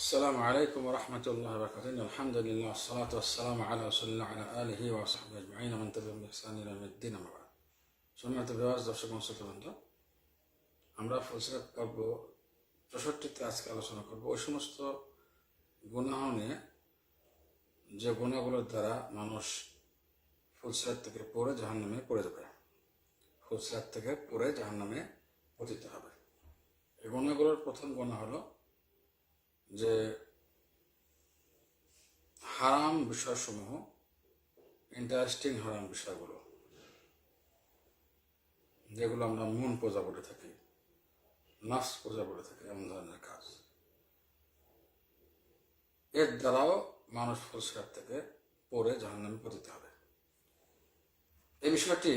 السلام عليكم ورحمة الله وبركاته. الحمد لله والصلاة والسلام على رسول الله وعلى آله وصحبه أجمعين ومن تبعهم بإحسان إلى يوم الدين أما بعد. সম্মানিত ভিউয়ার্স, দর্শক শ্রোতাবৃন্দ, আমরা ফুলসিরাত পর্ব ৬৪-তে আজকে আলোচনা করব ওই সমস্ত গুনাহ নিয়ে যে গুনাহগুলোর দ্বারা মানুষ ফুলসিরাত থেকে পড়ে জাহান্নামে পড়ে যাবে, ফুলসিরাত থেকে পড়ে জাহান্নামে পতিত হবে। এই গুনাহগুলোর প্রথম গুনাহ হলো যে হারাম বিষয়সমূহ, ইন্টারেস্টিং হারাম বিষয়গুলো, যেগুলো আমরা মন পূজা বলে থাকি, নাফস পূজা বলে থাকি, এমন ধরনের কাজ, এর দ্বারাও মানুষ ফুলসিরাত থেকে পড়ে জাহান্নামে পতিত হবে। এই বিষয়টি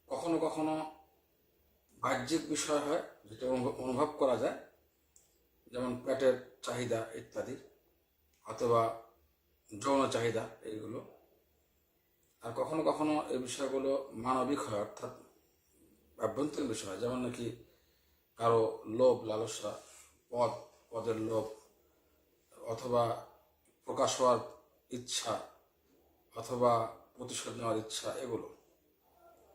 কখনো কখনো বাহ্যিক বিষয় হয়, যেটা অনুভব করা যায়, যেমন পেটের চাহিদা ইত্যাদি, অথবা যৌন চাহিদা, এইগুলো। আর কখনো কখনো এই বিষয়গুলো মানবিক হয়, অর্থাৎ আভ্যন্তরীণ বিষয়, যেমন নাকি কারো লোভ লালসা, পদের লোভ, অথবা প্রকাশ হওয়ার ইচ্ছা, অথবা প্রতিশোধ নেওয়ার ইচ্ছা, এগুলো।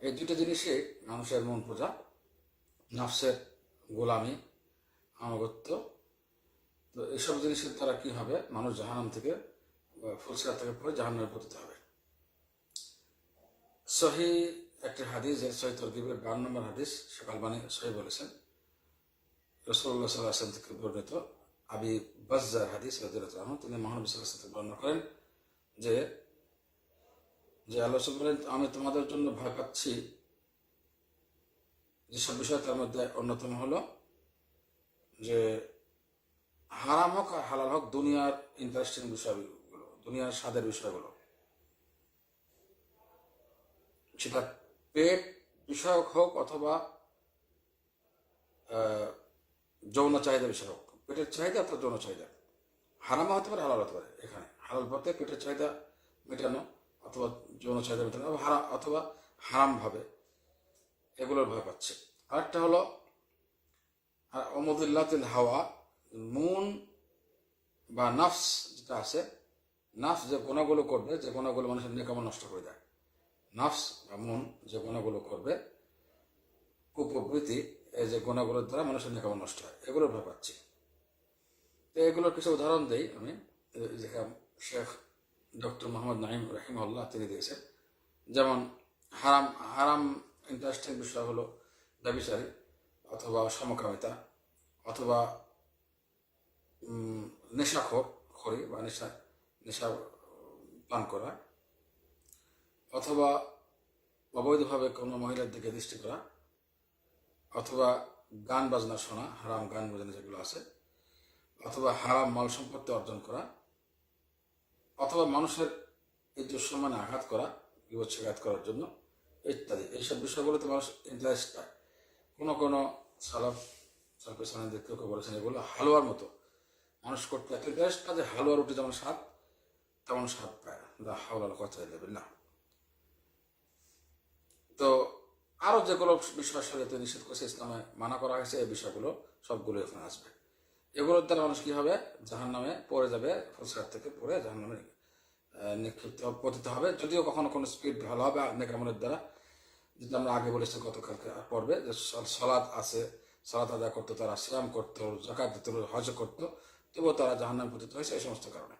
এই দুটো জিনিসই মানুষের মন পূজা, নফসের গোলামি, আনুগত্য। তো এইসব জিনিসের দ্বারা কি হবে, মানুষ জাহান্নাম থেকে, ফুলসিরাত থেকে পড়ে জাহান্নামে পতিত হবে। সহি একটি হাদিস, যে সহি তরগিবের 52 নম্বর হাদিস, শেখ আলবানী সহি বলেছেন, রাসূলুল্লাহ সাল্লাল্লাহু আলাইহি ওয়াসাল্লাম থেকে বর্ণিত আবি বাজ্জার হাদিস রাদিয়াল্লাহু আনহু, তিনি মহানবী সাল্লাল্লাহু আলাইহি ওয়াসাল্লাম থেকে বর্ণনা করেন যে আল্লাহ বলেন, আমি তোমাদের জন্য ভয় পাচ্ছি যেসব বিষয়, তার মধ্যে অন্যতম হলো যে হারাম হোক আর হালাল হোক, দুনিয়ার ইন্টারেস্টিং বিষয়গুলো, দুনিয়ার স্বাদের বিষয়গুলো, সেটা পেট বিষয়ক হোক অথবা যৌন চাহিদা বিষয় হোক। পেটের চাহিদা অথবা যৌন চাহিদা হারামও হতে পারে, হালাল হতে পারে। এখানে হালাল পথে পেটের চাহিদা মেটানো অথবা যৌন চাহিদা মেটানো, অথবা হারামভাবে, এগুলোর ভয় পাচ্ছে। আরেকটা হলো অমদুল্লাতিল হাওয়া, মন বা নফস যেটা আছে, নফস যে গুনাহগুলো করবে, যে গুনাহগুলো মানুষের নেকামল নষ্ট করে দেয়, নফস বা মন যে গুনাহগুলো করবে, কুপ্রবৃত্তি, এই যে গুনাহগুলোর দ্বারা মানুষের নেকামল নষ্ট হয়, এগুলোর ভয় পাচ্ছি। তো এগুলোর কিছু উদাহরণ দেই আমি, যেখানে শেখ ডক্টর মোহাম্মদ নাঈম রাহিমাহুল্লাহ তিনি দিয়েছেন। যেমন হারাম ইন্টারেস্টিং বিষয় হলো ব্যভিচারী, অথবা সমকামিতা, অথবা নেশাখোরি বা নেশা পান করা, অথবা অবৈধভাবে কোনো মহিলার দিকে দৃষ্টি করা, অথবা গান বাজনা শোনা, হারাম গান বাজনা যেগুলো আছে, অথবা হারাম মাল সম্পত্তি অর্জন করা, অথবা মানুষের ইজ্জত সম্মানে আঘাত করা, বিভৎসাঘাত করার জন্য ইত্যাদি। এইসব বিষয়গুলোতে মানুষ ইন্টারেস্ট পায়। কোনো সালফে সালেহীনদের কেউ বলেছেন এগুলো হালুয়ার মতো, মানুষ করতে এত ইন্টারেস্ট পায় যে হালুয়া রুটি যেমন স্বাদ, তেমন স্বাদ পায়। হাওলার কথা দেবেন না। তো আরও যেগুলো বিষয় শরীয়তে নিষেধ করেছে, ইসলামে মানা করা হয়েছে, এই বিষয়গুলো সবগুলো এখানে আসবে। এগুলোর দ্বারা মানুষ কি হবে, জাহান্নামে পড়ে যাবে, ফুলসিরাত থেকে পড়ে জাহান্নামে নিক্ষিপ্ত পতিত হবে। যদিও কখনো কোনো স্পিড ভালো হবে নেকামলের দ্বারা, যেটা আমরা আগে বলেছি গতকালকে পর্বে, যে সালাত আছে, সালাত আদায় করতো তারা, সিয়াম করতো, যাকাত দিত, হজ করতো, তবুও তারা জাহান্নামে পতিত হয়েছে এই সমস্ত কারণে।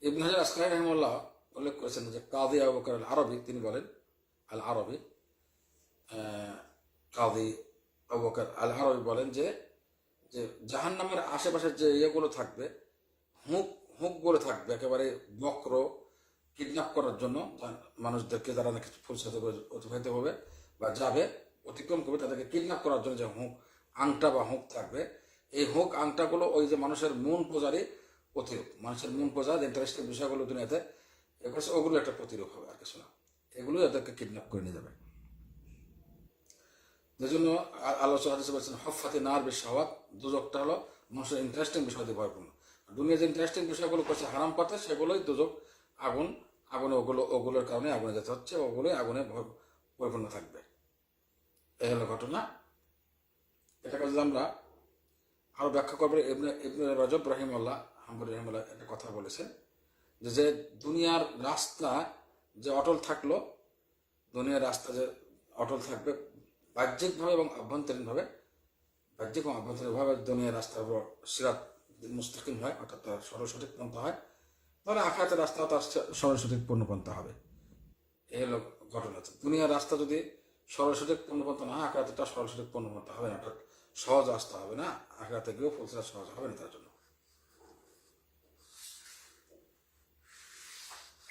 ইবনে হাজার আসকালী রাহিমাহুল্লাহ উল্লেখ করেছেন যে কাজী আবু বকর আল আরবি, তিনি বলেন, কাজী আবু বকর আল আরবি বলেন যে জাহান্নামের আশেপাশে যে ইয়েগুলো থাকবে, হুকগুলো থাকবে, একেবারে বক্র, কিডন্যাপ করার জন্য মানুষদেরকে, যারা নাকি ফুলসিরাত অতিবাহিত হবে বা যাবে, অতিক্রম করবে, তাদেরকে কিডন্যাপ করার জন্য যে আংটা বা হুক থাকবে, এই হুক আংটাগুলো ওই যে মানুষের মন পূজারই প্রতিরূপ, মানুষের মন পূজা যে ইন্টারেস্টিং বিষয়গুলো দুনিয়াতে এগুলো, ওগুলো একটা প্রতিরূপ হবে, আর কিছু না। এগুলোই এদেরকে কিডন্যাপ করে নিয়ে যাবে। যে জন্য আল্লাহ হাদিসে বলছেন, হফাতে নার বিশাওয়াত, দুজকটা হলো মানুষের ইন্টারেস্টিং বিষয় দিয়ে ভরপূর্ণ। দুনিয়া যে ইন্টারেস্টিং বিষয়গুলো করছে হারাম পথে, সেগুলোই দুজক, আগুনে ওগুলোর কারণে আগুনে যেতে হচ্ছে, ওগুলোই আগুনে পরিপূর্ণ থাকবে। এই হলো ঘটনা। এটাকে যদি আমরা আরও ব্যাখ্যা করবে ইবনে ইবনে রজব রহিমাল্লাহ হাম্বলি রহিমাল্লাহ একটা কথা বলেছেন যে দুনিয়ার রাস্তা যে অটল থাকলো, দুনিয়ার রাস্তা যে অটল থাকবে বাহ্যিকভাবে এবং অভ্যন্তরীণভাবে, বাহ্যিক এবং অভ্যন্তরীণভাবে দুনিয়ার রাস্তার উপর সিরাত মুস্তাকিম হয়, অর্থাৎ তার সরল-সঠিক পন্থা হয়, তাহলে আখিরাতের রাস্তাও তার সরল-সঠিক পূর্ণপন্থা হবে। এই হলো ঘটনা। দুনিয়ার রাস্তা যদি সরল-সঠিক পূর্ণপন্থা না হয়, আখিরাতেরটা সরল-সঠিক পূর্ণপন্থা হবে না, অর্থাৎ সহজ রাস্তা হবে না, আখিরাতে গিয়েও ফুলসিরাত সহজ হবে না তার জন্য।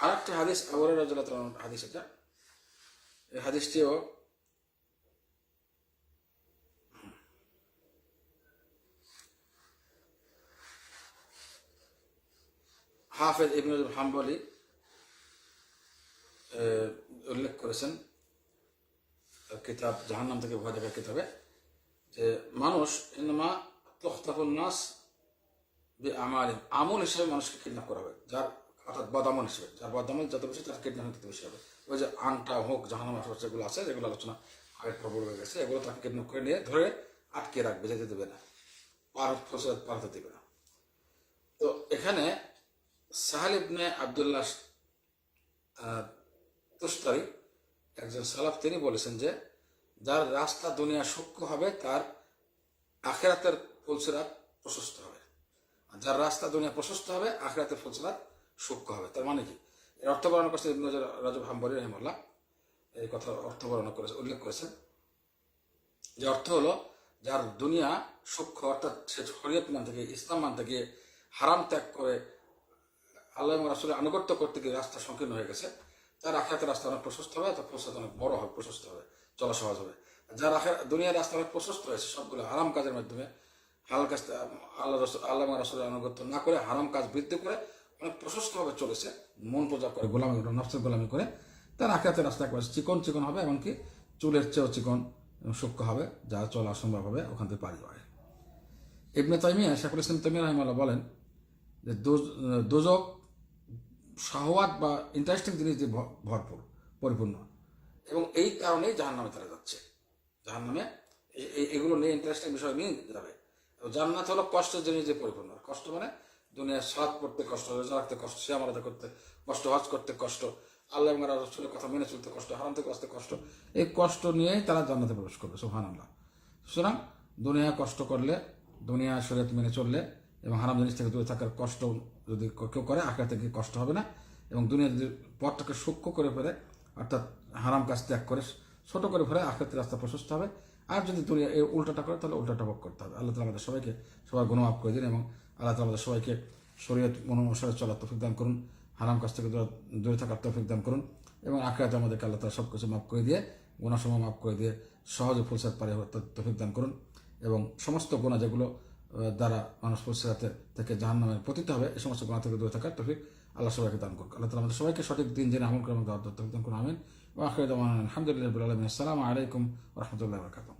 আর একটি হাদিস, আবু হুরায়রা রাদিয়াল্লাহু তাআলা হাদিস, এটা এই হাদিসটিও হাফেজ ইবনে রজব হাম্বলি উল্লেখ করেছেন কিতাব জাহান্নাম থেকে ভয় দেখার কিতাবে, যে মানুষ ইনমা তুখতাফুন নাস বিআমালিহিম, আমল হিসেবে মানুষকে কিডন্যাপ করা হবে, যার অর্থাৎ বদামল হিসেবে, যার বদামল যত বেশি তার কিডন্যাপ তত বেশি হবে। ওই যে আংটা হোক জাহান্নাম যেগুলো আছে, যেগুলো আলোচনা আগের পর হয়ে গেছে, এগুলো তাকে কিডন্যাপ করে নিয়ে ধরে আটকে রাখবে, যেতে দেবে না, পার হতে দেবে না। তো এখানে সাহাল ইবনে আবদুল্লাহ তুস্তারি, একজন সালাফ, তিনি বলেছেন যে যার রাস্তা দুনিয়া সূক্ষ্ম হবে তার আখিরাতের ফুলসিরাত প্রশস্ত হবে, আর যার রাস্তা দুনিয়া প্রশস্ত হবে আখিরাতের ফুলসিরাত সূক্ষ্ম হবে। তার মানে কি? এর অর্থ বর্ণনা করেছেন ইবনে রজব হাম্বলি রাহিমাহুল্লাহ, এই কথা অর্থ বর্ণনা করেছে, উল্লেখ করেছেন যে অর্থ হলো যার দুনিয়া সূক্ষ্ম, অর্থাৎ সে শরীয়ত মানতে গিয়ে, ইসলাম মানতে গিয়ে হারাম ত্যাগ করে আল্লাহ এবং রাসূলের আনুগত্য করতে গিয়ে রাস্তা সংকীর্ণ হয়ে গেছে, তার আখিরাতের রাস্তা অনেক প্রশস্ত হবে, তার প্রশস্ত অনেক বড় হবে, প্রশস্ত হবে, চলা সহজ হবে। যার দুনিয়ার রাস্তা অনেক প্রশস্ত হয়েছে সবগুলো হারাম কাজের মাধ্যমে, হালাল কাজ, আল্লাহ এবং রাসূলের আনুগত্য না করে হারাম কাজ বৃদ্ধি করে অনেক প্রশস্তভাবে চলেছে, মন পূজা করে, গোলামি, নফসের গোলামি করে, তার আখিরাতের রাস্তা একবার চিকন চিকন হবে, এমনকি চুলের চেয়েও চিকন সূক্ষ্ম হবে, যা চলা অসম্ভব হবে, ওখান থেকে পারি হয়। ইবনে তাইমিয়া, শাইখুল ইসলাম তাইমিয়া রাহিমাহুল্লাহ বলেন যে দোজক শাহওয়াত বা ইন্টারেস্টিং জিনিস দিয়ে ভরপুর, পরিপূর্ণ, এবং এই কারণেই জাহান্নামে তারা যাচ্ছে। জাহান্নামে এগুলো নিয়ে, ইন্টারেস্টিং বিষয় নিয়ে যাবে। জান্নাত হলো কষ্টের জিনিস দিয়ে পরিপূর্ণ। কষ্ট মানে দুনিয়ার সালাত পড়তে কষ্ট, রোজা রাখতে কষ্ট, সিয়াম আলাদা করতে কষ্ট, হজ করতে কষ্ট, আল্লাহ এবং রাসূলের কথা মেনে চলতে কষ্ট, হারাম থেকে বাঁচতে কষ্ট, এই কষ্ট নিয়েই তারা জান্নাতে প্রবেশ করবে। সুবহানাল্লাহ। সুতরাং দুনিয়া কষ্ট করলে, দুনিয়া শরীয়ত মেনে চললে এবং হারাম জিনিস থেকে দূরে থাকার কষ্ট যদি কেউ করে, আখিরাতে গিয়ে কষ্ট হবে না। এবং দুনিয়া যদি পথটাকে সূক্ষ্ম করে ফেলে, অর্থাৎ হারাম কাজ ত্যাগ করে ছোট করে ফেলে, আখিরাতের রাস্তা প্রশস্ত হবে। আর যদি দুনিয়া এই উল্টাটা করে, তাহলে উল্টাটা ভোগ করতে হবে। আল্লাহ তাআলা আমাদের সবাইকে সবার গুনাহ মাফ করে দিন, এবং আল্লাহ তাআলা আমাদের সবাইকে শরীয়ত অনুসারে চলার তৌফিক দান করুন, হারাম কাজ থেকে দূরে থাকার তৌফিক দান করুন, এবং আখিরাতে আমাদেরকে আল্লাহ তাআলা সব কিছু মাফ করে দিয়ে, গুনাহ সমূহ মাফ করে দিয়ে সহজে ফুলসিরাত পারি হওয়ার তৌফিক দান করুন, এবং সমস্ত গুনাহ যেগুলো দ্বারা মানুষ ফুলসিরাতে থেকে জাহান্নামে পতিত হবে, এই সমস্ত গুনাহ থেকে দূরে থাকার তৌফিক আল্লাহ সবাইকে দান করুন। আল্লাহ তাআলা আমাদের সবাইকে সঠিক দিন জেনে আমল করে আমাদের তৌফিক দান করুন। আমিন। ওয়া আখিরু দাওয়ানা আলহামদুলিল্লাহি রাব্বিল আলামিন। আসসালামু আলাইকুম ওয়া রাহমাতুল্লাহি ওয়া বারাকাতুহু।